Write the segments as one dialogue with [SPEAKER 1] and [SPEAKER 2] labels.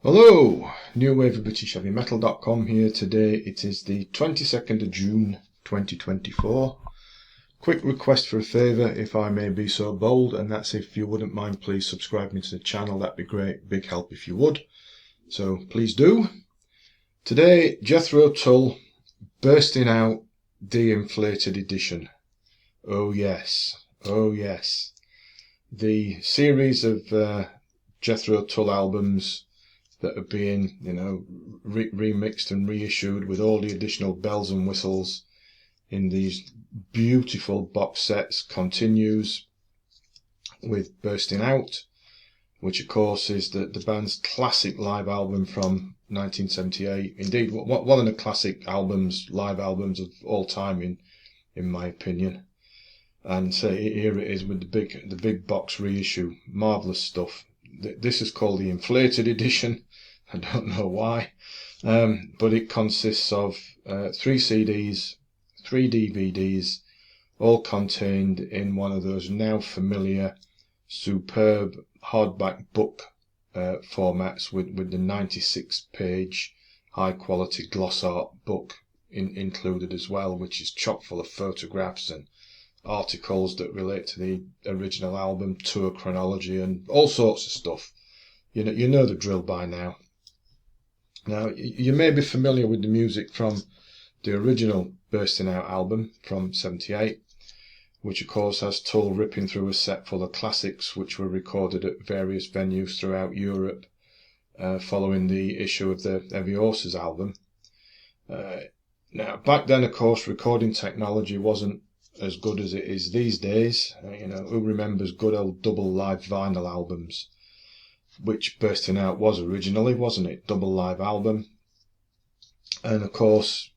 [SPEAKER 1] Hello, New Wave of British Heavy Metal.com here. Today it is the 22nd of June 2024. Quick request for a favour, if I may be so bold, and that's if you wouldn't mind please subscribing to the channel. That'd be great, big help if you would. So please do. Today, Jethro Tull bursting out the Inflated edition. Oh yes, oh yes. The series of Jethro Tull albums that are being, remixed and reissued with all the additional bells and whistles in these beautiful box sets continues with Bursting Out, which of course is the band's classic live album from 1978. Indeed, one of the classic live albums of all time in my opinion. And so here it is with the big box reissue. Marvellous stuff. This is called the Inflated edition. I don't know why, but it consists of 3 CDs, 3 DVDs, all contained in one of those now familiar, superb hardback book formats with the 96-page high-quality gloss art book included as well, which is chock full of photographs and articles that relate to the original album, tour chronology, and all sorts of stuff. You know the drill by now. Now, you may be familiar with the music from the original Bursting Out album from '78, which of course has Tull ripping through a set full of classics which were recorded at various venues throughout Europe following the issue of the Heavy Horses album. Now, back then, of course, recording technology wasn't as good as it is these days. Who remembers good old double live vinyl albums? Which Bursting Out was originally, wasn't it? Double live album. And of course,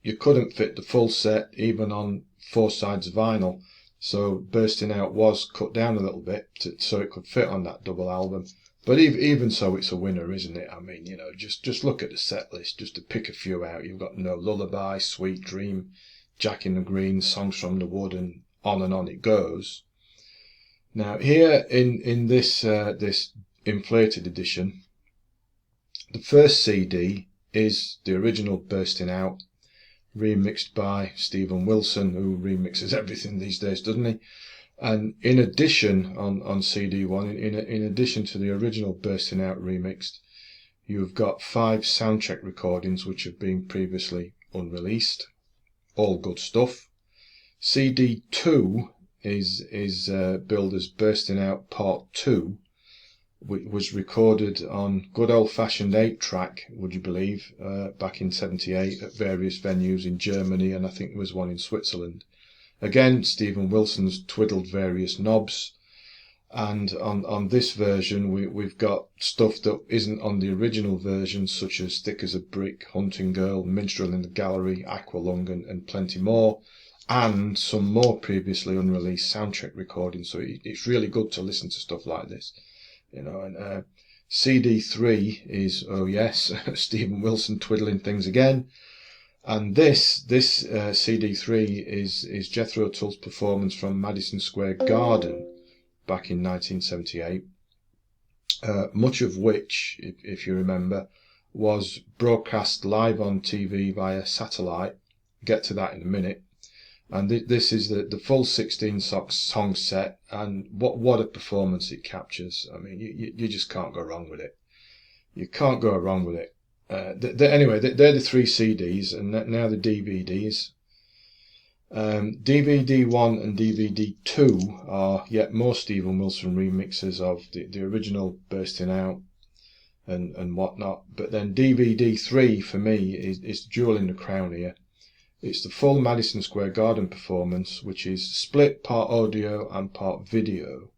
[SPEAKER 1] you couldn't fit the full set even on 4 sides of vinyl. So Bursting Out was cut down a little bit so it could fit on that double album. But even so, it's a winner, isn't it? I mean, just look at the set list, just to pick a few out. You've got Lullaby, Sweet Dream, Jack in the Green, Songs from the Wood, and on it goes. Now here in this Inflated edition, the first CD is the original Bursting Out, remixed by Steven Wilson, who remixes everything these days, doesn't he? And in addition, on CD1, in addition to the original Bursting Out remixed, you've got 5 soundcheck recordings which have been previously unreleased. All good stuff. CD2 is billed as Bursting Out Part 2, which was recorded on good old-fashioned 8-track, would you believe, back in '78 at various venues in Germany, and I think there was one in Switzerland. Again, Steven Wilson's twiddled various knobs, and on this version we've got stuff that isn't on the original version, such as Thick as a Brick, Hunting Girl, Minstrel in the Gallery, Aqualung, and plenty more, and some more previously unreleased soundcheck recordings. So it's really good to listen to stuff like this. And CD3 is, oh yes, Steven Wilson twiddling things again. And this CD3 is Jethro Tull's performance from Madison Square Garden back in 1978, much of which, if you remember, was broadcast live on TV via satellite. Get to that in a minute. And this is the full 16 song set, and what a performance it captures. I mean, you just can't go wrong with it. You can't go wrong with it. Anyway, they're the 3 CDs, and now the DVDs. DVD 1 and DVD 2 are yet more Steven Wilson remixes of the original Bursting Out and whatnot. But then DVD 3 for me is jewel in the crown here. It's the full Madison Square Garden performance, which is split part audio and part video.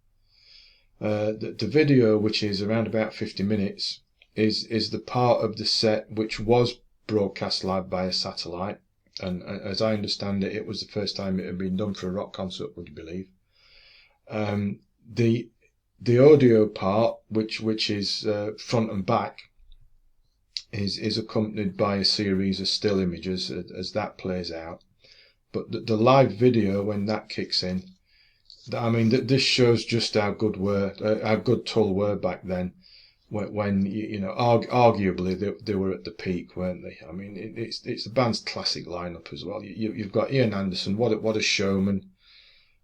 [SPEAKER 1] The video, which is around about 50 minutes, is the part of the set which was broadcast live by a satellite. And as I understand it, it was the first time it had been done for a rock concert, would you believe? The audio part, which is front and back, is accompanied by a series of still images as that plays out. But the live video, when that kicks in, I mean, this shows just how good Tull were back then. when you know, arguably they were at the peak, weren't they? I mean, it's the band's classic lineup as well. You've got Ian Anderson, what a showman.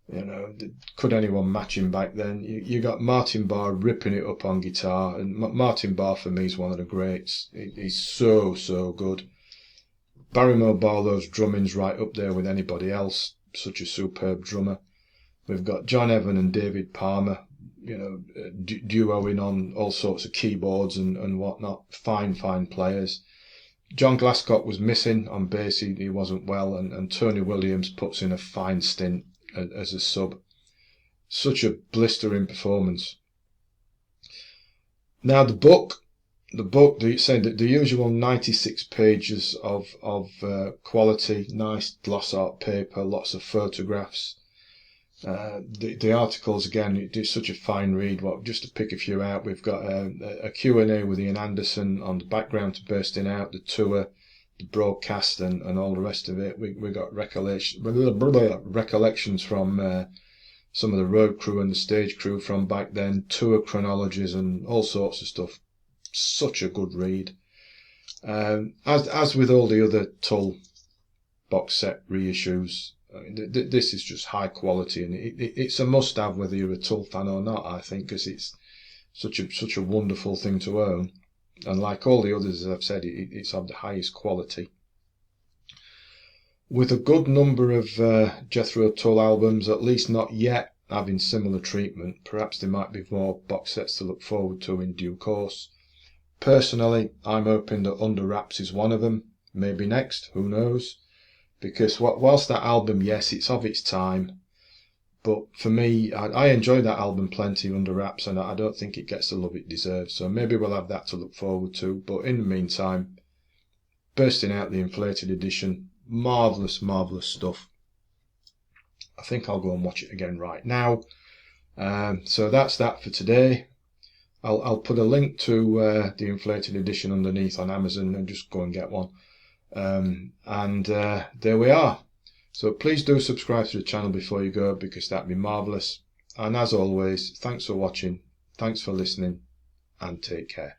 [SPEAKER 1] You know, could anyone match him back then? You got Martin Barr ripping it up on guitar, and Martin Barr for me is one of the greats. He's so good. Barrymore Barlow's drumming's right up there with anybody else. Such a superb drummer. We've got John Evan and David Palmer, you know, duoing on all sorts of keyboards and whatnot. Fine players. John Glasscock was missing on bass. He wasn't well, and Tony Williams puts in a fine stint as a sub. Such a blistering performance. Now the book, they say that the usual 96 pages of quality, nice gloss art paper, lots of photographs. The articles, again, it is such a fine read. Well, just to pick a few out, we've got a Q&A with Ian Anderson on the background to Bursting Out, the tour, the broadcast, and all the rest of it. We got recollections from some of the road crew and the stage crew from back then, tour chronologies and all sorts of stuff. Such a good read. As with all the other Tull box set reissues, this is just high quality, and it's a must-have whether you're a Tull fan or not, I think, because it's such a wonderful thing to own. And like all the others, as I've said, it's of the highest quality. With a good number of Jethro Tull albums, at least not yet, having similar treatment, perhaps there might be more box sets to look forward to in due course. Personally, I'm hoping that Under Wraps is one of them. Maybe next, who knows? Because whilst that album, yes, it's of its time, but for me, I enjoy that album plenty, Under Wraps, and I don't think it gets the love it deserves. So maybe we'll have that to look forward to. But in the meantime, Bursting Out, the Inflated edition, marvellous stuff. I think I'll go and watch it again right now. So that's that for today. I'll put a link to the Inflated edition underneath on Amazon, and just go and get one. There we are. So please do subscribe to the channel before you go, because that'd be marvellous. And as always, thanks for watching, thanks for listening, and take care.